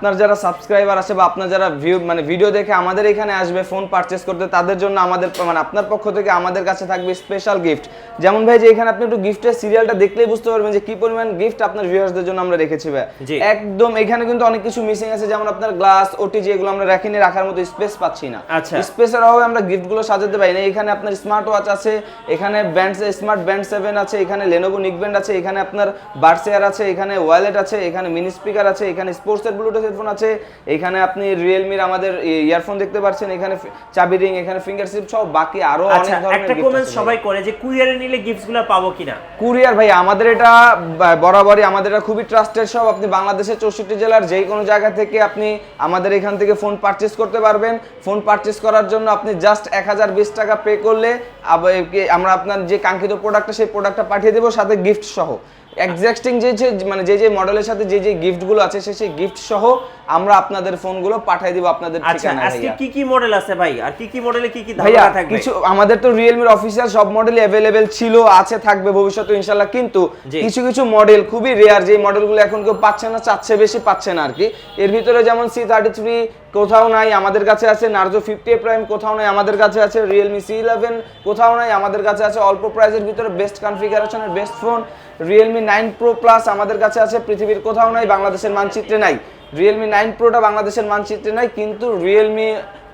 আপনার যারা সাবস্ক্রাইবার আছে বা আপনার যারা ভিডিও দেখে আমাদের এখানে আসবে ফোন পারচেজ করতে, তাদের জন্য আমাদের আপনার পক্ষ থেকে আমাদের কাছে থাকবে স্পেশাল গিফট। যেমন ভাই যে এখানে আপনি একটু গিফটের সিরিয়ালটা দেখলেই বুঝতে পারবেন যে কি পরিমাণ গিফট আপনার ভিউয়ার্সদের জন্য আমরা রেখেছি ভাই। একদম এখানে কিন্তু অনেক কিছু মিসিং আছে, যেমন আপনার গ্লাস, ওটিজি এগুলো আমরা রাখার মতো স্পেস পাচ্ছি না। স্পেসের অভাবে আমরা গিফটগুলো সাজাতে পারি না। এখানে আপনার স্মার্ট ওয়াচ আছে, এখানে স্মার্ট ব্যান্ড 7 আছে, এখানে লেনোভো নিকব্যান্ড আছে, এখানে আপনার বার্সেয়ার আছে, এখানে ওয়ালেট আছে, এখানে মিনি স্পিকার আছে, এখানে স্পোর্টসের ব্লুটুথ হেডফোন আছে, এখানে আপনি রিয়েলমির আমাদের ইয়ারফোন দেখতে পাচ্ছেন, এখানে চাবি রিং, এখানে ফিঙ্গারপ্রিন্ট সহ বাকি আরো অনেক ধরনের একটা কমেন্ট সবাই করে যে কুরিয়ারে নিলে গিফটসগুলো পাবো কিনা। কুরিয়ার ভাই আমাদের এটা বরাবরই আমাদের এটা খুবই ট্রাস্টেড সব। আপনি বাংলাদেশের 64 জেলার যেই কোনো জায়গা থেকে আপনি আমাদের এখান থেকে ফোন পারচেজ করতে পারবেন। ফোন পারচেজ করার জন্য আপনি জাস্ট 1020 টাকা পে করলে আমরা আপনার যে কাঙ্ক্ষিত প্রোডাক্টটা সেই প্রোডাক্টটা পাঠিয়ে দেব সাথে গিফট সহ। এক্সাক্টিং যে মডেলের সাথে যে গিফটগুলো আছে সেই গিফট সহ আমরা আপনাদের ফোনগুলো পাঠিয়ে দিব আপনাদের ঠিকানায়। আজকে কি কি মডেল আছে ভাই, আর কি মডেলে কি ধারণা থাকবে? কিছু আমাদের তো রিয়েলমির অফিশিয়াল সব মডেলই अवेलेबल ছিল, আছে, থাকবে ভবিষ্যতে ইনশাআল্লাহ। কিন্তু কিছু মডেল খুবই রেয়ার, যে মডেলগুলো এখন কেউ পাচ্ছে না, চাচ্ছে বেশি পাচ্ছে না আর কি। এর ভিতরে যেমন C33 কোথাও নাই, আমাদের কাছে আছে। নার্জো 50 প্রাইম কোথাও নাই, আমাদের কাছে আছে। রিয়েলমি C11 কোথাও নাই, আমাদের কাছে আছে। অল্প প্রাইসের ভিতরে বেস্ট কনফিগারেশনের best phone Realme 9 Pro Plus আমাদের কাছে আছে। পৃথিবীর কোথাও নাই, বাংলাদেশের মানচিত্রে নাই। রিয়েলমি 9 Proটা বাংলাদেশের মানচিত্রে নাই, কিন্তু রিয়েলমি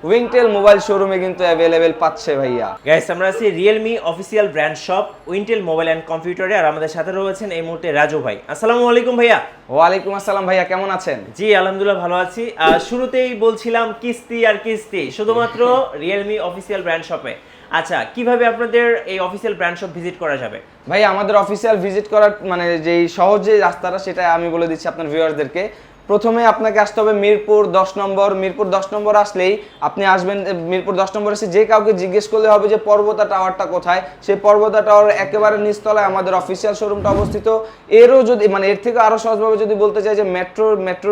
উইংটেল মোবাইল শোরুমে কিন্তু অ্যাভেলেবেল পাচ্ছে ভাইয়া। গাইস আমরা আছি Realme official brand shop Wingtel mobile and কম্পিউটারে, আর আমাদের সাথে রয়েছেন এই মুহূর্তে রাজু ভাই। আসসালামু আলাইকুম ভাইয়া। ওয়ালাইকুম আসসালাম ভাইয়া, কেমন আছেন? জি আলহামদুলিল্লাহ ভালো আছি। শুরুতেই বলছিলাম কিস্তি আর কিস্তি শুধুমাত্র রিয়েলমি অফিসিয়াল ব্র্যান্ড শপে। আচ্ছা, কিভাবে আপনাদের এই অফিসিয়াল ব্র্যান্ড শপ ভিজিট করা যাবে? ভাই আমাদের অফিসিয়াল ভিজিট করার যেই সহজ যে রাস্তাটা সেটা আমি বলে দিচ্ছি আপনার ভিউয়ারদেরকে। প্রথমে আপনাকে আসতে হবে মিরপুর 10 নম্বর। মিরপুর 10 নম্বর আসলেই আপনি আসবেন, মিরপুর 10 নম্বর এসে যে কাউকে জিজ্ঞেস করলে হবে যে পর্বতা টাওয়ারটা কোথায়। সেই পর্বতা টাওয়ার একেবারে নিচতলায় আমাদের অফিসিয়াল শোরুমটা অবস্থিত। এরও যদি এর থেকে আরো সহজভাবে যদি বলতে চাই যে মেট্রো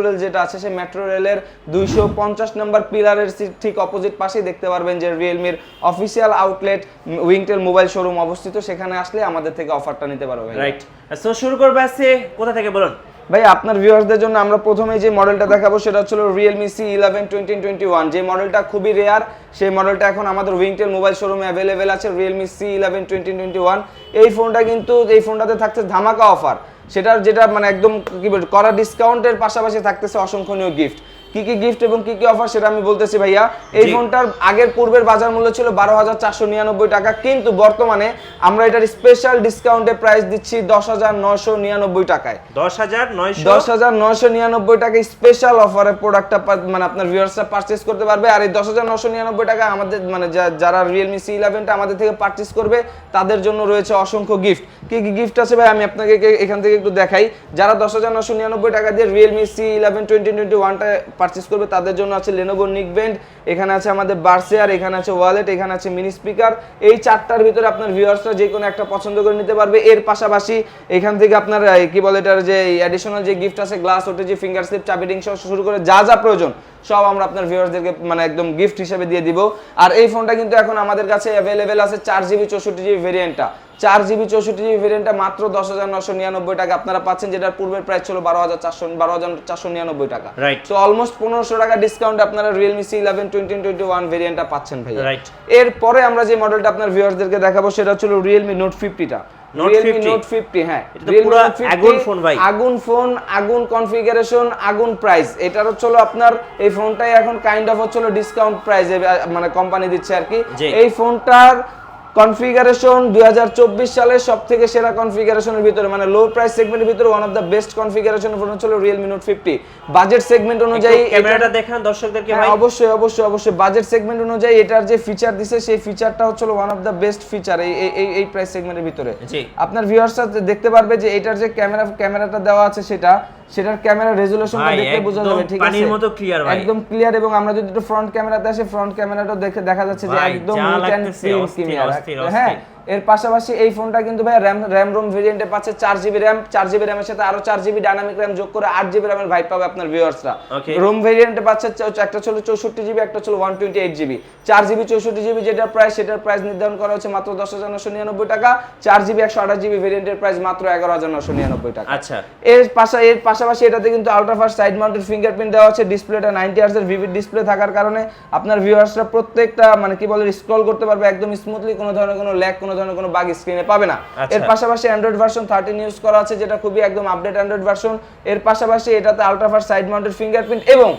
রেল যেটা আছে, সেই মেট্রো রেলের 250 নম্বর পিলারের ঠিক অপোজিট পাশেই দেখতে পারবেন যে রিয়েলমির অফিসিয়াল আউটলেট উইংটেল মোবাইল শোরুম অবস্থিত। সেখানে আসলে আমাদের থেকে অফারটা নিতে পারবেন। রাইট, সো শুরু করবে আছে কোথা থেকে বলুন ভাই? আপনার ভিউয়ারদের জন্য আমরা প্রথমে যে মডেলটা দেখাবো সেটা হচ্ছে Realme C11 2021। যে মডেলটা খুবই রেয়ার, সেই মডেলটা এখন আমাদের উইংটেল মোবাইল শোরুমে অ্যাভেলেবেল আছে। Realme C11 2021 এই ফোনটাতে থাকছে ধামাকা অফার। যেটা একদম কি বলবো করা ডিসকাউন্টের পাশাপাশি থাকতেছে অসংখ্যনীয় গিফট। কি গিফট এবং কি অফার সেটা আমি বলতেছি ভাইয়া। এই ফোনটার পূর্বের বাজার মূল্য ছিল 12,499 টাকা, কিন্তু বর্তমানে আমরা এটার স্পেশাল ডিসকাউন্টে প্রাইস দিচ্ছি 10,999 টাকায়। 10,999 টাকায় স্পেশাল অফারে প্রোডাক্টটা আপনার ভিউয়ার্সরা পারচেজ করতে পারবে। আর এই 10,999 টাকা আমাদের যারা Realme C11 টা আমাদের থেকে পারচেজ করবে তাদের জন্য রয়েছে অসংখ্য গিফট। কি গিফট আছে ভাই আমি আপনাকে এখান থেকে একটু দেখাই। যারা 10,999 টাকা দিয়ে Realme C11 2021 টা পারচেজ করবে তাদের জন্য আছে লেনোভো নিকব্যান্ড, এখানে আছে আমাদের বার্সেয়ার, এখানে আছে ওয়ালেট, এখানে আছে মিনি স্পিকার। এই চারটার ভিতরে আপনার ভিউয়ার্সরা যে কোনো একটা পছন্দ করে নিতে পারবে। এর পাশাপাশি এখান থেকে আপনার কি বলে এটার যে অ্যাডিশনাল যে গিফট আছে, গ্লাস, ওটিজি, ফিঙ্গার স্লিপ, চাবি রিং সহ শুরু করে যা প্রয়োজন সব আমরা আপনার ভিউয়ার্সদেরকে একদম গিফট হিসেবে দিয়ে দিব। আর এই ফোনটা কিন্তু এখন আমাদের কাছে অ্যাভেলেবেল আছে 4GB 64GB ভেরিয়েন্টটা। 4GB 64GB ভেরিয়েন্টটা মাত্র 10,999 টাকা আপনারা পাচ্ছেন, যেটার পূর্বের প্রাইস ছিল 12,499 টাকা। তো অলমোস্ট 1500 টাকা ডিসকাউন্ট আপনারা Realme C11 2021 ভেরিয়েন্টটা পাচ্ছেন ভাই। এরপরে আমরা যে মডেলটা আপনার ভিউয়ার্সদেরকে দেখাবো সেটা হচ্ছে Realme Note 50 টা। Realme Note 50, হ্যাঁ, পুরো আগুন ফোন ভাই। আগুন ফোন, আগুন কনফিগারেশন, আগুন প্রাইস। এটার হচ্ছে আপনার এই ফোনটাই এখন কাইন্ড অফ হচ্ছে ডিসকাউন্ট প্রাইসে কোম্পানি দিচ্ছে আর কি। এই ফোনটার কনফিগারেশন 2024 সালের সবথেকে সেরা কনফিগারেশনের ভিতরে লো প্রাইস সেগমেন্টের ভিতরে one of the best configuration phone হচ্ছে Realme Note 50। বাজেট সেগমেন্ট অনুযায়ী ক্যামেরাটা দেখান দর্শকদেরকে ভাই। অবশ্যই বাজেট সেগমেন্ট অনুযায়ী এটার যে ফিচার দিছে সেই ফিচারটা হচ্ছে one of the best feature এই প্রাইস সেগমেন্টের ভিতরে। আপনার ভিউয়ার্সরা দেখতে পারবে যে এটার যে ক্যামেরাটা দেওয়া আছে সেটার ক্যামেরা রেজোলিউশনটা দেখলে বোঝা যাবে, ঠিক আছে, পানির মতো ক্লিয়ার ভাই, একদম ক্লিয়ার। এবং আমরা যদি একটু ফ্রন্ট ক্যামেরাতে আসি, ফ্রন্ট ক্যামেরাটাও দেখা যাচ্ছে যে একদম নিট এন্ড ক্লিন ক্যামেরা। হ্যাঁ, এর পাশাপাশি এই ফোনটা কিন্তু ভাই র্যাম রোম ভেরিয়েন্টে পাচ্ছে 4GB র্যাম, 4GB র্যামের সাথে আরো 4GB ডাইনামিক র্যাম যোগ করে 8GB র্যামের ভাইব পাবে আপনার ভিউয়ার্সরা। রোম ভেরিয়েন্টে পাচ্ছে একটা ছিল 64GB, একটা ছিল 128GB। 4GB 64GB যেটার প্রাইস, সেটার প্রাইস নির্ধারণ করা হচ্ছে মাত্র 10,999 টাকা। 4GB 128GB ভেরিয়েন্টের প্রাইস মাত্র 11,999 টাকা। আচ্ছা, এর পাশাপাশি এটাতে কিন্তু ultra fast side mounted fingerprint দেওয়া আছে। ডিসপ্লেটা 90 হার্টজ এর ভিভিড ডিসপ্লে থাকার কারণে আপনার ভিউয়ার্সরা প্রত্যেকটা মানে কি বলে স্ক্রল করতে পারবে একদম স্মুথলি, কোনো ধরনের কোনো ল্যাগ, কোনো ধরনের কোনো বাগ স্ক্রিনে পাবে না। এর পাশাপাশি অ্যান্ড্রয়েড ভার্সন 13 ইউজ করা আছে, যেটা খুবই একদম আপডেট অ্যান্ড্রয়েড ভার্সন। এর পাশাপাশি এটাতে ultra fast side mounted fingerprint এবং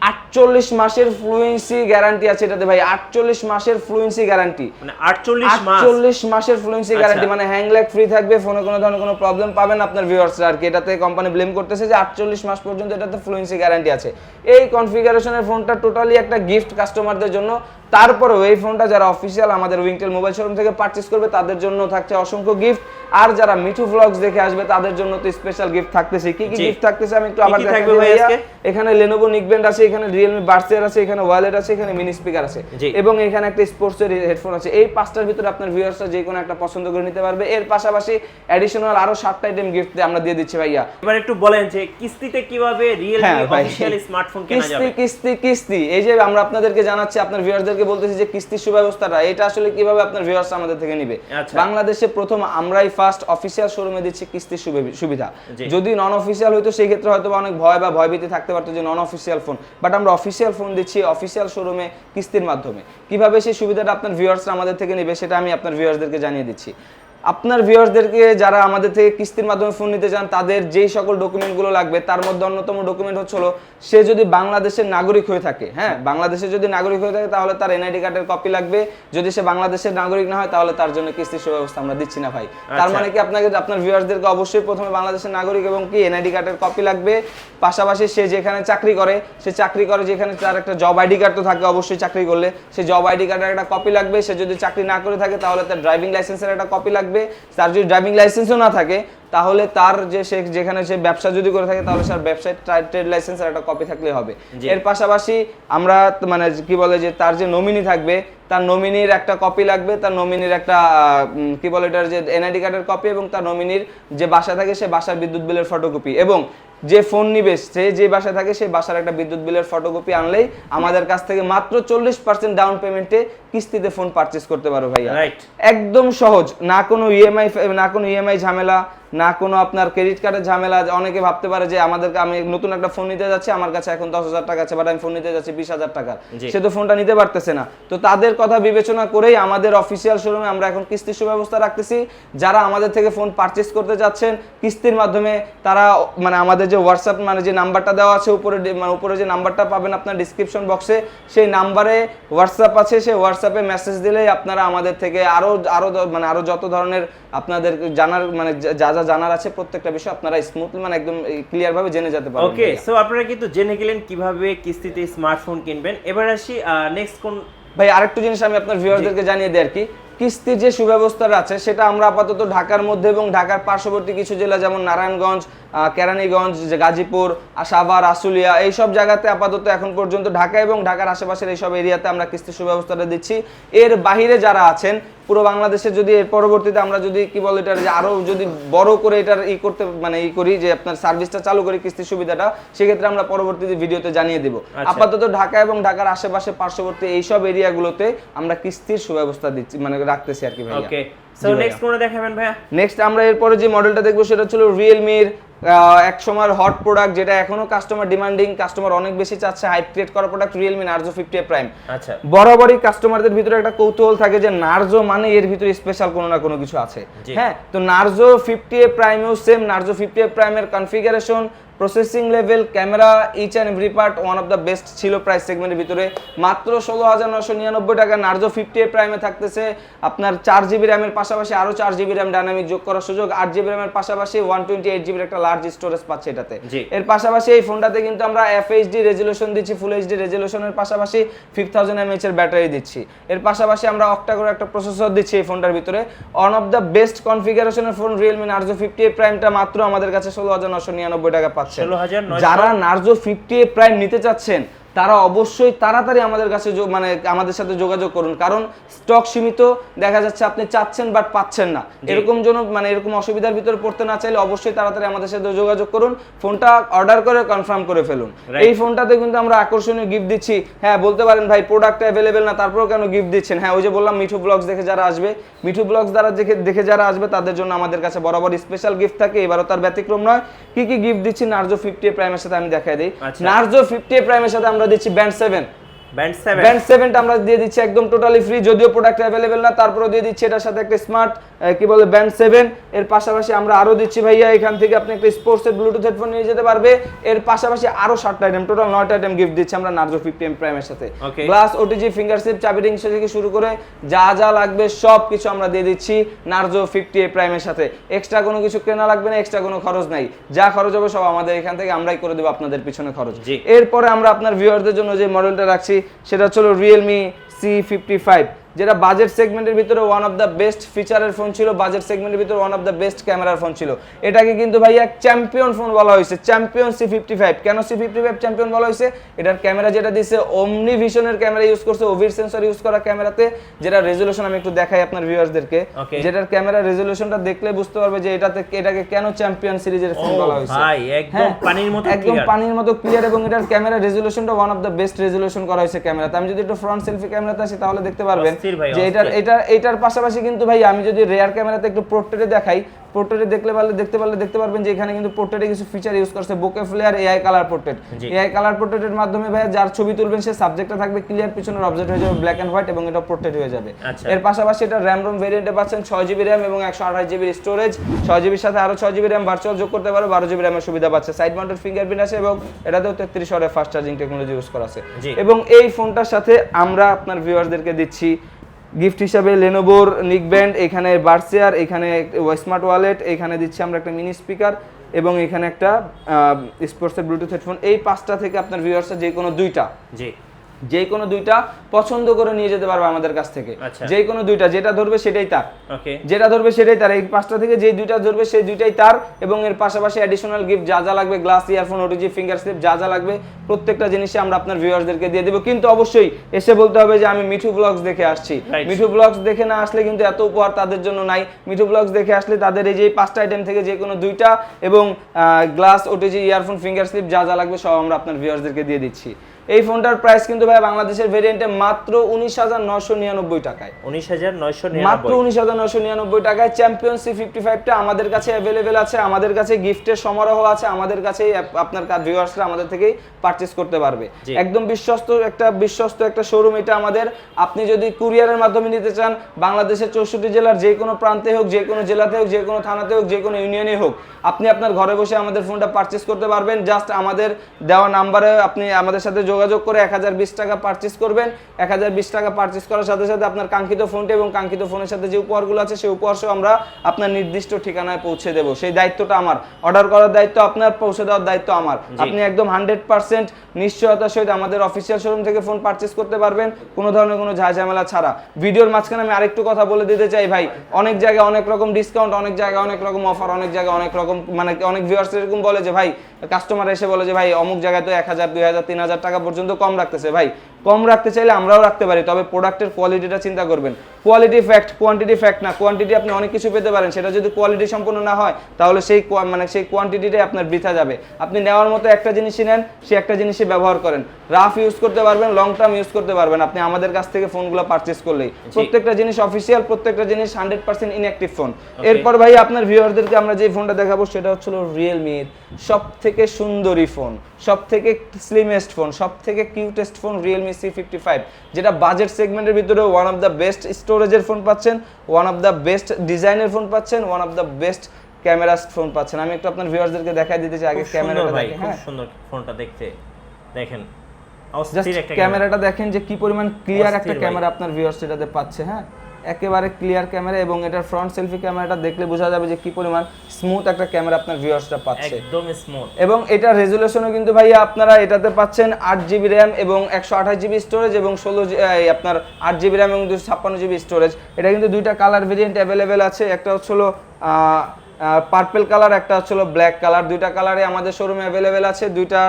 48 মাসের ফ্লুয়েন্সি গ্যারান্টি আছে এটাতে ভাই। 48 মাসের ফ্লুয়েন্সি গ্যারান্টি, মানে 48 মাসের ফ্লুয়েন্সি গ্যারান্টি, মানে হ্যাং ল্যাগ ফ্রি থাকবে, ফোনে কোনো ধরনের কোনো প্রবলেম পাবেন আপনার ভিউয়ার্সরা। আর কি এটাতে কোম্পানি ব্লেম করতেছে যে 48 মাস পর্যন্ত এটাতে ফ্লুয়েন্সি গ্যারান্টি আছে। এই কনফিগারেশনের ফোনটা টোটালি একটা গিফট কাস্টমারদের জন্য। তারপরেও এই ফোনটা যারা অফিসিয়াল আমাদের উইংটেল মোবাইল শোরুম থেকে পারচেজ করবে তাদের জন্য থাকছে অসংখ্য গিফট। আর যারা মিঠু ভ্লগস দেখে আসবে তাদের জন্য তো স্পেশাল গিফট থাকতেছে। কি কি গিফট থাকতেছে আমি একটু আবার দেখাবো ভাইয়া। এখানে Lenovo নিকব্যান্ড আছে, এখানে Realme Buds Air আছে, এখানে ওয়ালেট আছে, এখানে মিনি স্পিকার আছে এবং এখানে একটা স্পোর্টস এর হেডফোন আছে। এই পাঁচটার ভিতরে আপনার ভিউয়ার্সরা যে কোনো একটা পছন্দ করে নিতে পারবে। এর পাশাপাশি অ্যাডিশনাল আরো 7টা আইটেম গিফট আমরা দিয়ে দিচ্ছি ভাইয়া। এবার একটু বলেন যে কিস্তিতে কিভাবে Realme অফিশিয়াল স্মার্টফোন কেনা যাবে? কিস্তি এই যে আমরা আপনাদেরকে জানাচ্ছি, আপনার ভিউয়ারদেরকে বলতেছি যে কিস্তির সুব্যবস্থাটা এটা আসলে কিভাবে আপনার ভিউয়ার্স আমাদের থেকে নেবে। বাংলাদেশে প্রথম আমরাই ফার্স্ট অফিশিয়াল শোরুমে দিচ্ছি কিস্তির সুবিধা। যদি নন অফিশিয়াল হইতো সেই ক্ষেত্রে হয়তো অনেক ভয় বা ভয়ভীতি থাকতে পারতো যে নন অফিশিয়াল ফোন, বাট আমরা অফিশিয়াল ফোন দিচ্ছি অফিশিয়াল শোরুমে কিস্তির মাধ্যমে। কিভাবে সেই সুবিধাটা আপনার ভিউয়ার্সরা আমাদের থেকে নেবে সেটা আমি আপনার ভিউয়ার্সদেরকে জানিয়ে দিচ্ছি। আপনার ভিউয়ার্সদেরকে যারা আমাদের থেকে কিস্তির মাধ্যমে ফোন নিতে চান তাদের যেই সকল ডকুমেন্টগুলো লাগবে তার মধ্যে অন্যতম ডকুমেন্ট হচ্ছে সে যদি বাংলাদেশের নাগরিক হয়ে থাকে, হ্যাঁ বাংলাদেশের যদি নাগরিক হয়ে থাকে তাহলে তার এনআইডি কার্ডের কপি লাগবে। যদি সে বাংলাদেশের নাগরিক না হয় তাহলে তার জন্য কিস্তির সুব্যবস্থা আমরা দিচ্ছি না ভাই। তার মানে কি আপনাকে আপনার ভিউয়ার্সদেরকে অবশ্যই প্রথমে বাংলাদেশের নাগরিক এবং কি এনআইডি কার্ডের কপি লাগবে। পাশাপাশি সে যেখানে চাকরি করে যেখানে তার একটা জব আইডি কার্ড তো থাকে অবশ্যই, চাকরি করলে সে জব আইডি কার্ডের একটা কপি লাগবে। সে যদি চাকরি না করে থাকে তাহলে তার ড্রাইভিং লাইসেন্সের একটা কপি লাগবে। তার যদি ড্রাইভিং লাইসেন্সও না থাকে তাহলে তার যে সে যেখানে সে ব্যবসা যদি করে থাকে তাহলে তার ব্যবসায় ট্রেড লাইসেন্সের একটা কপি থাকলে হবে। এর পাশাপাশি আমরা মানে কি বলে যে তার যে নমিনি থাকবে তার নমিনির একটা কপি লাগবে, তার নমিনির একটা কি বলে এটার যে এনআইডি কার্ডের কপি এবং তার নমিনির যে বাসা থাকে সে বাসার বিদ্যুৎ বিলের ফটোকপি এবং যে ফোন নিবে সে যে বাসায় থাকে সেই বাসার একটা বিদ্যুৎ বিলের ফটোকপি আনলেই আমাদের কাছ থেকে মাত্র 40% ডাউন পেমেন্টে কিস্তিতে ফোন পারচেজ করতে পারো ভাইয়া। একদম সহজ, না কোনো ইএমআই ঝামেলা, না কোনো আপনার ক্রেডিট কার্ডের ঝামেলা। অনেকে ভাবতে পারে যে আমি নতুন একটা ফোন নিতে যাচ্ছি, আমার কাছে এখন 10,000 টাকা আছে, বাট আমি ফোন নিতে যাচ্ছি 20,000 টাকা, সে তো ফোনটা নিতে পারতেছে না। তো তাদের কথা বিবেচনা করেই আমাদের অফিসিয়াল শোরুমে আমরা এখন কিস্তির সুব্যবস্থা রাখতেছি। যারা আমাদের থেকে ফোন পারচেজ করতে যাচ্ছেন কিস্তির মাধ্যমে তারা মানে আমাদের যে হোয়াটসঅ্যাপ মানে যে নাম্বারটা দেওয়া আছে উপরে যে নাম্বারটা পাবেন আপনার ডিসক্রিপশন বক্সে, সেই নাম্বারে হোয়াটসঅ্যাপ আছে, সেই হোয়াটসঅ্যাপে মেসেজ দিলেই আপনারা আমাদের থেকে আরো যত ধরনের আপনাদের জানার মানে যা জানার আছে প্রত্যেকটা বিষয় আপনারা স্মুথলি মানে একদম ক্লিয়ার ভাবে জেনে যেতে পারবেন। ওকে, সো আপনারা কিন্তু জেনে গেলেন কিভাবে কিস্তিতে স্মার্টফোন কিনবেন। এবার আসি নেক্সট কোন ভাই আরেকটু জিনিস আমি আপনার ভিউয়ারদেরকে জানিয়ে দিই আর কি। কিস্তির যে সুব্যবস্থাটা আছে সেটা আমরা আপাতত ঢাকার মধ্যে এবং ঢাকার পার্শ্ববর্তী কিছু জেলা যেমন নারায়ণগঞ্জ, কেরানীগঞ্জ, গাজীপুর, সাভার, আশুলিয়া এইসব জায়গাতে আপাতত এখন পর্যন্ত ঢাকা এবং ঢাকার আশেপাশের এইসব এরিয়াতে আমরা কিস্তির সুব্যবস্থাটা দিচ্ছি। এর বাহিরে যারা আছেন পুরো বাংলাদেশে যদি এর পরবর্তীতে আমরা যদি কি বলে এটার যে আরো যদি বড় করে এটার করতে মানে করি যে আপনার সার্ভিসটা চালু করি কিস্তির সুবিধাটা, সেক্ষেত্রে আমরা পরবর্তীতে ভিডিওতে জানিয়ে দেব। আপাতত ঢাকা এবং ঢাকার আশেপাশে পার্শ্ববর্তী এইসব এরিয়াগুলোতে আমরা কিস্তির সুব্যবস্থা দিচ্ছি মানে রাখতেছি আর কি ভাইয়া। ওকে, সো নেক্সট কোনটা দেখাবেন ভাইয়া? নেক্সট আমরা এরপরে যে মডেলটা দেখবো সেটা হলো Realme-র এক সময়ের হট প্রোডাক্ট, যেটা এখনো কাস্টমার ডিমান্ডিং, কাস্টমার অনেক বেশি চাচ্ছে, হাইপ ক্রিয়েট করা product Realme Narzo 50A Prime। আচ্ছা, বরাবরই কাস্টমারদের ভিতরে একটা কৌতূহল থাকে যে Narzo মানে এর ভিতরে স্পেশাল কোনো না কোনো কিছু আছে। হ্যাঁ, তো Narzo 50A Prime ও সেম Narzo 50A Prime এর configuration, processing level, camera, each and every part one of the best ছিল প্রাইস সেগমেন্টের ভিতরে। মাত্র 16,999 টাকা Narzo 50A Prime-এ থাকতেছে আপনার 4GB র্যামের পাশাপাশি আরো 4GB র্যাম ডাইনামিক যোগ করার সুযোগ, 8GB র্যামের পাশাপাশি 128GB একটা লার্জ স্টোরেজ পাচ্ছে এটাতে। এর পাশাপাশি এই ফোনটাতে কিন্তু আমরা FHD রেজোলিউশন দিচ্ছি, ফুল HD রেজোলিউশনের পাশাপাশি 5000 mAh এর ব্যাটারি দিচ্ছি। এর পাশাপাশি আমরা অক্টা করে একটা প্রসেসর দিচ্ছি এই ফোনটার ভিতরে। ওয়ান অফ দ্য বেস্ট কনফিগারেশনের ফোন Realme Narzo 50A Prime-টা মাত্র আমাদের কাছে 16,999 টাকা পাচ্ছে। যারা Narzo 50A Prime নিতে চাচ্ছেন তারা অবশ্যই তাড়াতাড়ি আমাদের কাছে মানে আমাদের সাথে যোগাযোগ করুন, কারণ স্টক সীমিত, দেখা যাচ্ছে আপনি চাচ্ছেন বাট পাচ্ছেন না, এরকম জন্য মানে এরকম অসুবিধার ভিতরে পড়তে না চাইলে অবশ্যই তাড়াতাড়ি আমাদের সাথে যোগাযোগ করুন, ফোনটা অর্ডার করে কনফার্ম করে ফেলুন। এই ফোনটাতে কিন্তু আমরা আকর্ষণীয় গিফট দিচ্ছি। হ্যাঁ, বলতে পারেন ভাই প্রোডাক্ট অ্যাভেলেবেল না, তারপরেও কেন গিফট দিচ্ছেন? হ্যাঁ, ওই যে বললাম মিঠু ব্লগস দেখে যারা আসবে, মিঠু ব্লগস দ্বারা দেখে যারা আসবে তাদের জন্য আমাদের কাছে বরাবর স্পেশাল গিফট থাকে, এবারও তার ব্যতিক্রম নয়। কি কি গিফট দিচ্ছি নার্জো 50A প্রাইমের সাথে আমি দেখাই দিই। নার্জো 50A প্রাইমের সাথে আমরা দিচ্ছি ব্যান্ড 7। ব্যান্ড 7টা আমরা দিয়ে দিচ্ছি একদম টোটালি ফ্রি, যদিও প্রোডাক্ট অ্যাভেলেবেল না, তারপরেও দিয়ে দিচ্ছি এটার সাথে একটা স্মার্ট কি বলে ব্যান্ড 7। এর পাশাপাশি আমরা আরো দিচ্ছি ভাইয়া, এখান থেকে আপনি একটা স্পোর্টসের ব্লুটুথ হেডফোন নিয়ে যেতে পারবে। এর পাশাপাশি আরো 7টা আইটেম, টোটাল 9টা আইটেম গিফট দিচ্ছি আমরা নার্জো 50M প্রাইমের সাথে। গ্লাস, ওটিজি, ফিঙ্গারপ্রিন্ট, চাবি রিং থেকে শুরু করে যা যা লাগবে সব কিছু আমরা দিয়ে দিচ্ছি নার্জো 50A প্রাইমের সাথে। এক্সট্রা কোনো কিছু কেনা লাগবে না, এক্সট্রা কোনো খরচ নাই, যা খরচ হবে সব আমাদের এখান থেকে আমরাই করে দেবো আপনাদের পিছনে খরচ। এরপরে আমরা আপনার ভিউয়ারদের জন্য যে মডেলটা রাখছি সেটা হচ্ছে Realme C55, যেটা বাজেট সেগমেন্টের ভিতরে ওয়ান অফ দ্য বেস্ট ফিচারের ফোন ছিল, বাজেট সেগমেন্টের ভিতরে ওয়ান অফ দ্য বেস্ট ক্যামেরার ফোন ছিল। এটাকে কিন্তু ভাইয়া চ্যাম্পিয়ন ফোন বলা হয়েছে, চ্যাম্পিয়ন C55। কেন C55 চ্যাম্পিয়ন বলা হয়েছে? এটার ক্যামেরা যেটা দিয়েছে ওমনি ভিশনের ক্যামেরা ইউজ করছে, ওভির সেন্সর ইউজ করা ক্যামেরাতে, যেটা রেজোলিউশন আমি একটু দেখাই আপনার ভিউয়ারদেরকে, যেটার ক্যামেরা রেজোলিউশনটা দেখলে বুঝতে পারবে যে এটাকে কেন চ্যাম্পিয়ন সিরিজের ফোন বলা হয়েছে। ভাই একদম পানির মতো ক্লিয়ার, একদম পানির মতো ক্লিয়ার, এবং এটার ক্যামেরা রেজোলিউশনটা one of the best resolution করা হয়েছে ক্যামেরাতে। আমি যদি একটু ফ্রন্ট সেলফি ক্যামেরাতে আসি তাহলে দেখতে পারবেন যে এটার পাশাপাশি কিন্তু ভাই আমি যদি রেয়ার ক্যামেরাতে একটু পোর্ট্রেটে দেখাই, পোর্ট্রেটে দেখতে পারবেন যে এখানে কিন্তু পোর্ট্রেটে কিছু ফিচার ইউজ করছে, bokeh flare, AI colour portrait. AI colour পোর্ট্রেটের মাধ্যমে ভাই যার ছবি তুলবেন সে সাবজেক্টটা থাকবে ক্লিয়ার, পিছনের অবজেক্ট হয়ে যাবে ব্ল্যাক এন্ড হোয়াইট, এবং এটা পোর্ট্রেট হয়ে যাবে। এর পাশাপাশি এটা RAM ROM ভেরিয়েন্টে পাচ্ছেন 6GB RAM এবং 128GB স্টোরেজ। 6GB এর সাথে আরো 6GB RAM ভার্চুয়াল যোগ করতে পারো, 12GB RAM এর সুবিধা পাচ্ছে। সাইড মাউন্টেড ফিঙ্গারপ্রিন্ট আছে এবং এটাতেও 33 ওয়াটের ফাস্ট চার্জিং টেকনোলজি ইউজ করা আছে। এবং এই ফোনটার সাথে আমরা আপনার ভিউয়ারদেরকে দিচ্ছি গিফট হিসাবে লেনোভোর নিকব্যান্ড, এখানে বার্সেয়ার, এখানে স্মার্ট ওয়ালেট, এখানে দিচ্ছি আমরা একটা মিনি স্পিকার, এবং এখানে একটা স্পোর্টসের ব্লুটুথ হেডফোন। এই 5টা থেকে আপনার ভিউয়ার্সরা যে কোনো দুইটা পছন্দ করে নিয়ে যেতে পারবে আমাদের কাছ থেকে। যে কোনো দুইটা, যেটা ধরবে সেটাই তার, যেটা ধরবে সেটাই তার। এই 5টা থেকে যে দুইটা ধরবে সেই দুইটাই তার। এবং এর পাশাপাশি অ্যাডিশনাল গিফট যা যা লাগবে, glass, earphone, OTG, finger slip, যা যা লাগবে প্রত্যেকটা জিনিসই আমরা আপনার ভিউয়ারদেরকে দিয়ে দেব। কিন্তু অবশ্যই এসে বলতে হবে যে আমি মিঠু ব্লগস দেখে আসছি। মিঠু ব্লগস দেখে না আসলে কিন্তু এত উপহার তাদের জন্য নাই। মিঠু ব্লগস দেখে আসলে তাদের এই যে 5টা আইটেম থেকে যে কোনো দুইটা, এবং glass, OTG, earphone, finger slip যা যা লাগবে সব আমরা আপনার ভিউয়ারদেরকে দিয়ে দিচ্ছি। এই ফোনটার প্রাইস কিন্তু ভাই বাংলাদেশের ভেরিয়েন্টে মাত্র 19,999 টাকায়, 19,999 মাত্র 19,999 টাকায় চ্যাম্পিয়ন C55টা আমাদের কাছে অ্যাভেলেবেল আছে, আমাদের কাছে গিফটের সমারোহ আছে, আমাদের কাছেই আপনার ভিউয়ার্সরা আমাদের থেকেই পারচেজ করতে পারবে। একদম বিশ্বস্ত একটা শোরুম এটা আমাদের। আপনি যদি কুরিয়ারের মাধ্যমে নিতে চান, বাংলাদেশের 64 জেলার যে কোনো প্রান্তে হোক, যে কোনো জেলাতে হোক, যে কোনো থানাতে হোক, যে কোনো ইউনিয়নে হোক, আপনি আপনার ঘরে বসে আমাদের ফোনটা পারচেজ করতে পারবেন। জাস্ট আমাদের দেওয়া নাম্বারে আপনি আমাদের সাথে যোগাযোগ করে 1020 টাকা পারচেজ করবেন। 1020 টাকা পারচেজ করার সাথে সাথে আপনার কাঙ্ক্ষিত ফোনটি এবং কাঙ্ক্ষিত ফোনের সাথে যে উপহারগুলো আছে সেই উপহার সহ আমরা আপনার নির্দিষ্ট ঠিকানায় পৌঁছে দেব। সেই দায়িত্বটা আমার, অর্ডার করার দায়িত্ব আপনার, পৌঁছে দেওয়ার দায়িত্ব আমার। আপনি একদম 100% নিশ্চয়তার সহিত আমাদের অফিসিয়াল শোরুম থেকে ফোন পারচেজ করতে পারবেন, কোনো ধরনের কোনো ঝামেলা ছাড়া। ভিডিওর মাঝখানে আমি আরেকটু কথা বলে দিতে চাই ভাই, অনেক জায়গায় অনেক রকম ডিসকাউন্ট, অনেক জায়গায় অনেক রকম অফার, অনেক জায়গায় অনেক রকম মানে অনেক ভিউয়ার্স এরকম বলে যে ভাই, কাস্টমার এসে বলে যে ভাই অমুক জায়গায় তো 1000, 2000, 3000 টাকা পর্যন্ত কম রাখতেছে। ভাই কম রাখতে চাইলে আমরাও রাখতে পারি, তবে প্রোডাক্টের কোয়ালিটিটা চিন্তা করবেন। কোয়ালিটি ফ্যাক্ট, কোয়ান্টিটি ফ্যাক্ট না। কোয়ান্টিটি আপনি অনেক কিছু পেতে পারেন, সেটা যদি কোয়ালিটি সম্পূর্ণ না হয় তাহলে সেই কোয়ান্টিটিটাই আপনার বৃথা যাবে। আপনি নেওয়ার মতো একটা জিনিসই নেন, সেই একটা জিনিসই ব্যবহার করেন, রাফ ইউজ করতে পারবেন, লং টার্ম ইউজ করতে পারবেন আপনি আমাদের কাছ থেকে ফোনগুলো পারচেজ করলেই। প্রত্যেকটা জিনিস অফিসিয়াল, প্রত্যেকটা জিনিস 100% ইনঅ্যাক্টিভ ফোন। এরপর ভাই আপনার ভিউয়ারদেরকে আমরা যে ফোনটা দেখাবো সেটা হচ্ছে রিয়েলমির সবথেকে সুন্দরী ফোন, সবথেকে স্লিমেস্ট ফোন, সবথেকে কিউটেস্ট ফোন রিয়েলমি C55, যেটা বাজেট সেগমেন্টের ভিতরে ওয়ান অফ দ্য বেস্ট স্টোরেজের ফোন পাচ্ছেন, ওয়ান অফ দ্য বেস্ট ডিজাইনের ফোন পাচ্ছেন, one of the best camera phone পাচ্ছেন। আমি একটু আপনার ভিউয়ারদেরকে দেখাই দিতে চাই। আগে ক্যামেরাটা দেখেন, খুব সুন্দর ফোনটা দেখতে, দেখেন ক্যামেরাটা দেখেন যে কি পরিমাণ ক্লিয়ার একটা ক্যামেরা আপনার ভিউয়ার্স এটাতে পাচ্ছে। হ্যাঁ, একেবারে ক্লিয়ার ক্যামেরা, এবং এটার ফ্রন্ট সেলফি ক্যামেরাটা দেখলে বোঝা যাবে যে কি পরিমাণ স্মুথ একটা ক্যামেরা আপনার ভিউয়ার্সরা পাচ্ছে, একদম স্মুথ। এবং এটা রেজোলিউশনও কিন্তু ভাইয়া আপনারা এটাতে পাচ্ছেন 8GB RAM এবং 128GB স্টোরেজ, এবং আপনার 8GB RAM এবং 256GB স্টোরেজ। এটা কিন্তু দুইটা কালার ভেরিয়েন্ট অ্যাভেলেবেল আছে। একটা হচ্ছে পার্পল কালার, একটা হচ্ছিল ব্ল্যাক কালার। দুইটা কালারই আমাদের শোরুমে অ্যাভেলেবেল আছে। দুইটা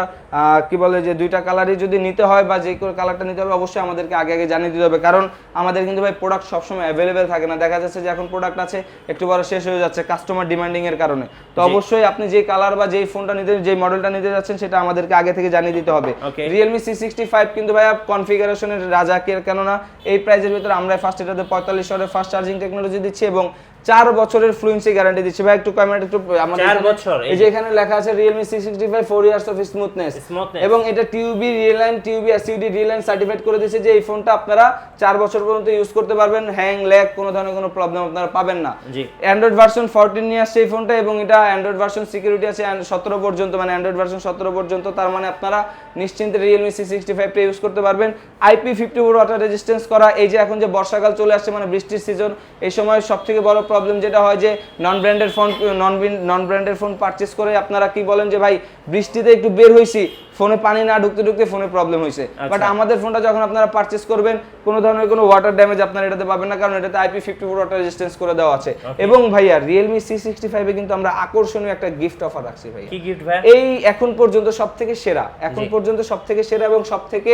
কি বলে যে দুইটা কালারই যদি নিতে হয় বা যে কোনো কালারটা নিতে হবে অবশ্যই আমাদেরকে আগে আগে জানিয়ে দিতে হবে, কারণ আমাদের কিন্তু ভাই প্রোডাক্ট সবসময় অ্যাভেলেবেল থাকে না। দেখা যাচ্ছে যে এখন প্রোডাক্ট আছে একটু বড় শেষ হয়ে যাচ্ছে কাস্টমার ডিমান্ডিং এর কারণে। তো অবশ্যই আপনি যে কালার বা যেই ফোনটা নিতে যে মডেলটা নিতে যাচ্ছেন সেটা আমাদেরকে আগে থেকে জানিয়ে দিতে হবে। Realme C65 কিন্তু ভাইয়া কনফিগারেশনের রাজা, কেননা এই প্রাইজের ভিতরে আমরা ফার্স্ট এটাতে 45 ওয়াটের ফাস্ট চার্জিং টেকনোলজি দিচ্ছি এবং 4 বছরের ফ্লুয়েন্সি গ্যারান্টি দিচ্ছি। ভাই একটু ক্যামেরা একটু আমাদের 4 বছর এই যে এখানে লেখা আছে Realme C65 4 years of smoothness, এবং এটা টিউবি রিয়েলাইন টিউবি এসইউডি রিয়েলাইন সার্টিফাইড করে দিয়েছে যে এই ফোনটা আপনারা 4 বছর পর্যন্ত ইউজ করতে পারবেন, হ্যাং ল্যাগ কোনো ধরনের কোনো প্রবলেম আপনারা পাবেন না। অ্যান্ড্রয়েড ভার্সন 14 নিয়ে আসছে এই ফোনটা, এবং এটা অ্যান্ড্রয়েড ভার্সন সিকিউরিটি আছে 17 পর্যন্ত, মানে অ্যান্ড্রয়েড ভার্সন 17 পর্যন্ত। তার মানে আপনারা নিশ্চিন্তে Realme C65 টা ইউজ করতে পারবেন। IP54 ওয়াটার রেজিস্ট্যান্স করা। এই যে এখন যে বর্ষাকাল চলে আসছে, মানে বৃষ্টির সিজন, এই সময় সবথেকে বড় প্রবলেম যেটা হয় যে নন ব্র্যান্ডের ফোন পারচেজ করে আপনারা কি বলেন যে ভাই বৃষ্টিতে একটু বের হইছি, ফোনে পানি না ঢুকতে ঢুকতে ফোনে প্রবলেম হয়েছে। বাট আমাদের ফোনটা যখন আপনারা পারচেজ করবেন কোনো ধরনের কোনো ওয়াটার ড্যামেজ আপনারা এটাতে পাবেন না, কারণ এটাতে IP54 ওয়াটার রেজিস্ট্যান্স করে দেওয়া আছে। এবং ভাইয়া Realme C65 এ কিন্তু আমরা আকর্ষণীয় একটা গিফট অফার রাখছি ভাই। কি গিফট ভাই? এই এখন পর্যন্ত সবথেকে সেরা, এখন পর্যন্ত সবথেকে সেরা এবং সবথেকে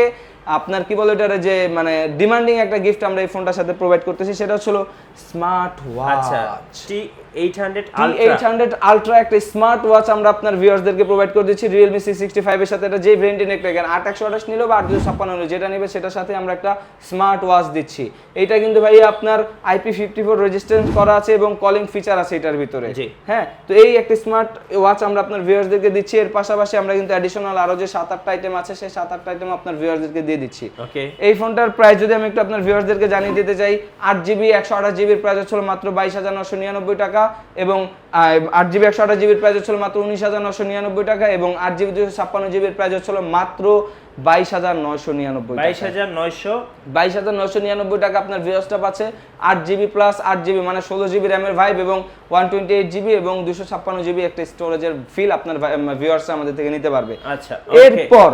আপনার কি বলে এটা যে মানে ডিমান্ডিং একটা গিফট আমরা এই ফোনটার সাথে প্রোভাইড করতেছি, সেটা হলো স্মার্ট ওয়াচ। আচ্ছা, T800 আলট্রা একটা স্মার্ট ওয়াচ আমরা আপনার ভিউয়ারদেরকে প্রোভাইড করে দিচ্ছি Realme C65 এর সাথে। এটা যে ভেরিয়েন্টে নেক রাখেন 8128 নিলো বা 8256 নিলো, যেটা নেবে সেটার সাথে আমরা একটা স্মার্ট ওয়াচ দিচ্ছি। এটা কিন্তু ভাই আপনার IP54 রেজিস্ট্যান্স করা আছে এবং কলিং ফিচার আছে এটার ভিতরে। হ্যাঁ, তো এই একটা স্মার্ট ওয়াচ আমরা আপনার ভিউয়ারদেরকে দিচ্ছি। এর পাশাপাশি আমরা কিন্তু অ্যাডিশনাল আরো যে 7-8টা আইটেম আছে সেই 7-8টা আইটেম আপনার ভিউয়ারদেরকে দিয়ে দিচ্ছি। এই ফোনটার প্রাইস যদি আমি একটু আপনার ভিউয়ারদেরকে জানিয়ে দিতে চাই, 8GB 128GB এর প্রাইস হচ্ছে মাত্র 22999 টাকা, এবং 8GB 128GB এর প্রাইস হচ্ছে মাত্র 19999 টাকা, এবং 8GB 256GB এর প্রাইস হচ্ছে মাত্র 22999 টাকা আপনার ভিউয়ার্সটা পাচ্ছে। 8GB প্লাস 8GB মানে 16GB র্যামের ভাইব এবং 128GB এবং 256GB একটা স্টোরেজের ফিল আপনার ভিউয়ার্স আমাদের থেকে নিতে পারবে। আচ্ছা, এরপর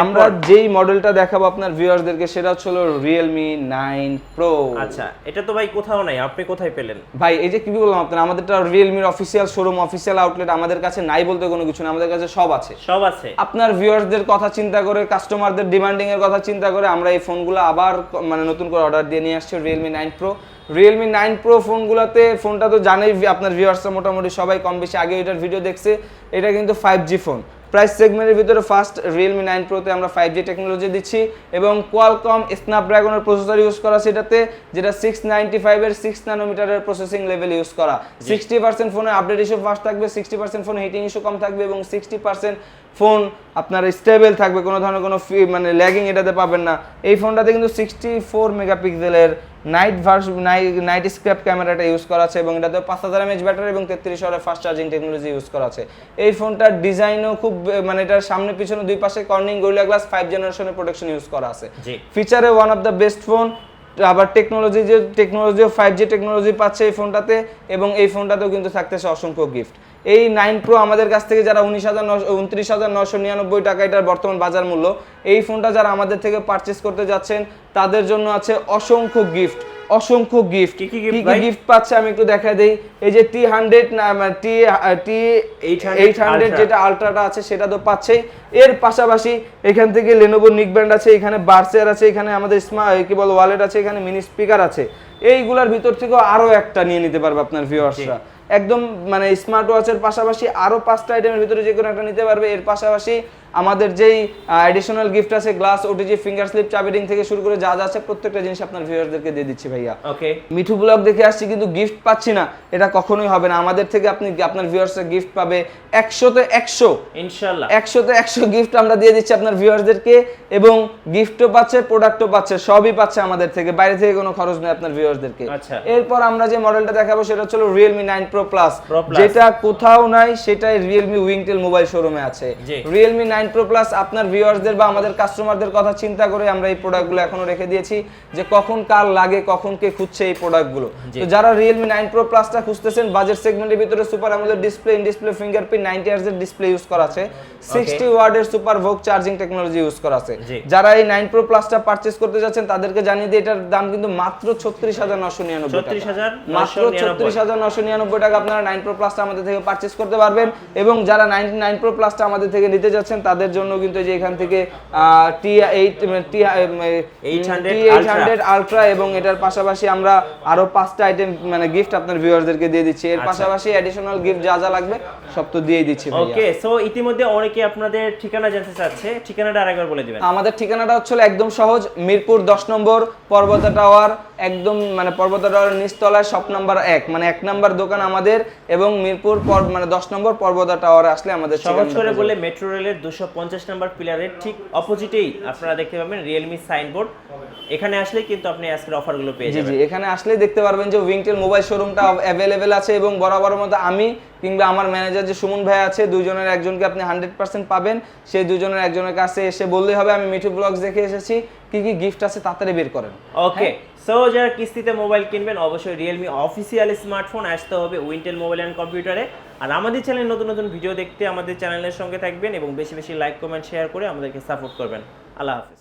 আমরা যেই মডেলটা দেখাবো আপনার ভিউয়ারদেরকে সেটা হলো Realme 9 Pro। আচ্ছা, এটা তো ভাই কোথাও নাই, আপনি কোথায় পেলেন? ভাই এই যে কি বললাম আপনার, আমাদেরটা Realme এর অফিশিয়াল শোরুম, অফিশিয়াল আউটলেট, আমাদের কাছে নাই বলতে কোনো কিছু না, আমাদের কাছে সব আছে। আপনার ভিউয়ারদের কথা চিন্তা করে, কাস্টমারদের ডিমান্ডিং এর কথা চিন্তা করে আমরা এই ফোনগুলো আবার মানে নতুন করে অর্ডার দিয়ে নিয়ে আসছি Realme 9 Pro। Realme 9 Pro ফোনগুলোতে, ফোনটা তো জানেই আপনার ভিউয়ার্সরা মোটামুটি সবাই কম বেশি আগে এটার ভিডিও দেখছে, এটা কিন্তু 5G ফোন। প্রাইস সেগমেন্টের ভিতরে ফার্স্ট Realme 9 Pro তে আমরা 5G টেকনোলজি দিচ্ছি এবং Qualcomm Snapdragon প্রসেসর ইউজ করা সেটাতে, যেটা 695 এর 6 ন্যানোমিটারের প্রসেসিং লেভেল ইউজ করা। 60% ফোনে আপডেট ইস্যু ফাস্ট থাকবে, 60% ফোনে হিটিং ইস্যু কম থাকবে এবং 60% ফোন আপনার স্টেবল থাকবে, কোনো ধরনের কোনো মানে ল্যাগিং এটাতে পাবেন না। এই ফোনটাতে কিন্তু 64 মেগাপিক্সেলের নাইট স্ক্র্যাপ ক্যামেরাটা ইউজ করা আছে এবং এটাতে 5000 mAh ব্যাটারি এবং 33 ওয়াটের ফাস্ট চার্জিং টেকনোলজি ইউজ করা আছে। এই ফোনটার ডিজাইনও খুব মানে এটার সামনে পিছনে দুই পাশে কর্নিং গরিলা গ্লাস 5 জেনারেশনের প্রোটেকশন ইউজ করা আছে। ফিচারে one of the best phone, আবার টেকনোলজিও 5G টেকনোলজি পাচ্ছে এই ফোনটাতে, এবং এই ফোনটাতেও কিন্তু থাকতেছে অসংখ্য গিফট। এই 9 Pro আমাদের কাছ থেকে যারা 29,999 টাকা এটার বর্তমান বাজার মূল্য, এই ফোনটা যারা আমাদের থেকে পারচেজ করতে যাচ্ছেন তাদের জন্য আছে অসংখ্য গিফট। কি গিফট পাচ্ছে আমি একটু দেখাই দেই। এই যে T800 যেটা আলট্রাটা আছে সেটা তো পাচ্ছেই, এর পাশাপাশি এখান থেকে Lenovo নিক ব্যান্ড আছে, এখানে বার্সের আছে, এখানে আমাদের কি বল ওয়ালেট আছে, এখানে মিনি স্পিকার আছে। এইগুলার ভিতর থেকেও আরো একটা নিয়ে নিতে পারবে আপনার ভিউয়ার্সরা। একদম মানে স্মার্ট ওয়াচের পাশাপাশি আরো 5টা আইটেমের ভিতরে যে কোনো একটা নিতে পারবে। এর পাশাপাশি আমাদের যেই অ্যাডিশনাল গিফট আছে, গ্লাস, ওটিজি, ফিঙ্গার স্লিপ, চাবি রিং থেকে শুরু করে যা যা আছে প্রত্যেকটা জিনিস আপনার ভিউয়ারদেরকে দিয়ে দিচ্ছি ভাইয়া। মিঠু ব্লগ দেখে আসছি কিন্তু গিফট পাচ্ছি না, এটা কখনোই হবে না। আমাদের থেকে আপনি আপনার ভিউয়ার্সরা গিফট পাবে 100তে 100 ইনশাআল্লাহ, 100তে 100 গিফট আমরা দিয়ে দিচ্ছি আপনার ভিউয়ারদেরকে, এবং গিফটও পাচ্ছে, প্রোডাক্টও পাচ্ছে, সবই পাচ্ছে আমাদের থেকে, বাইরে থেকে কোনো খরচ নেই আপনার ভিউয়ারদেরকে। এরপর আমরা যে মডেলটা দেখাবো সেটা হচ্ছে Realme 9 Pro Plus, যেটা কোথাও নাই, সেটাই Realme Wingtail মোবাইল শোরুমে আছে। Realme 9 9 Pro Plus আপনার ভিউয়ার্সদের বা আমাদের কাস্টমারদের কথা চিন্তা করে আমরা এই প্রোডাক্টগুলো এখনো রেখে দিয়েছি, যে কখন কার লাগে, কখন কে খুঁজছে এই প্রোডাক্টগুলো। তো যারা Realme 9 Pro Plus-টা খুঁজতেছেন, বাজেট সেগমেন্টের ভিতরে super AMOLED display, in display fingerprint, 90 Hz এর ডিসপ্লে ইউজ করা আছে, 60 ওয়াটের সুপার ভোগ চার্জিং টেকনোলজি ইউজ করা আছে। যারা এই 9 Pro Plus-টা পারচেজ করতে যাচ্ছেন তাদেরকে জানিয়ে দিই এটার দাম কিন্তু মাত্র 36,999 টাকা। মাত্র 36,999 টাকা আপনারা 9 Pro Plus-টা আমাদের থেকে পারচেজ করতে পারবেন। এবং যারা 9 Pro Plus-টা আমাদের থেকে নিতে যাচ্ছেন তাদের জন্য কিন্তু এই যে এখান থেকে T800 আলট্রা এবং এটার পাশাপাশি আমরা আরো 5টা আইটেম মানে গিফট আপনার ভিউয়ারদেরকে দিয়ে দিচ্ছি। এর পাশাপাশি অ্যাডিশনাল গিফট যা যা লাগবে সব তো দিয়েই দিচ্ছি ভাইয়া। ওকে, সো ইতিমধ্যে অনেকে আপনাদের ঠিকানা জানতে চাচ্ছে, ঠিকানাটা আরেকবার বলে দিবেন। আমাদের ঠিকানাটা হচ্ছে একদম সহজ, মিরপুর 10 নম্বর পর্বতা টাওয়ার, একদম মানে পর্বতা টাওয়ারের নিচতলায় শপ নাম্বার 1, মানে 1 নাম্বার দোকান আমাদের। এবং মিরপুর মানে 10 নম্বর পর্বতা টাওয়ারে আসলে আমাদের সহজ করে বলে মেট্রো রেলের 250 নাম্বার পিলারের ঠিক অপোজিটেই আপনারা দেখতে পাবেন রিয়েলমি সাইনবোর্ড। এখানে আসলে কিন্তু আপনি আজকের অফারগুলো পেয়ে যাবেন। জি, এখানে আসলেই দেখতে পারবেন যে উইংটেল মোবাইল শোরুমটা অ্যাভেলেবেল আছে এবং বরাবরের মতো আমি কিংবা আমার ম্যানেজার যে সুমন ভাই আছে, দুইজনের একজনকে আপনি 100% পাবেন। সেই দুইজনের একজনের কাছে এসে বললেই হবে আমি মিঠু ব্লগস দেখে এসেছি, কি কি গিফট আছে তাড়াতাড়ি বের করেন। ওকে, সো যারা কিস্তিতে মোবাইল কিনবেন অবশ্যই রিয়েলমি অফিসিয়াল স্মার্টফোন আসতে হবে উইন্টেল মোবাইল অ্যান্ড কম্পিউটারে। আর আমাদের চ্যানেলে নতুন নতুন ভিডিও দেখতে আমাদের চ্যানেলের সঙ্গে থাকবেন এবং বেশি বেশি লাইক, কমেন্ট, শেয়ার করে আমাদেরকে সাপোর্ট করবেন। আল্লাহ হাফেজ।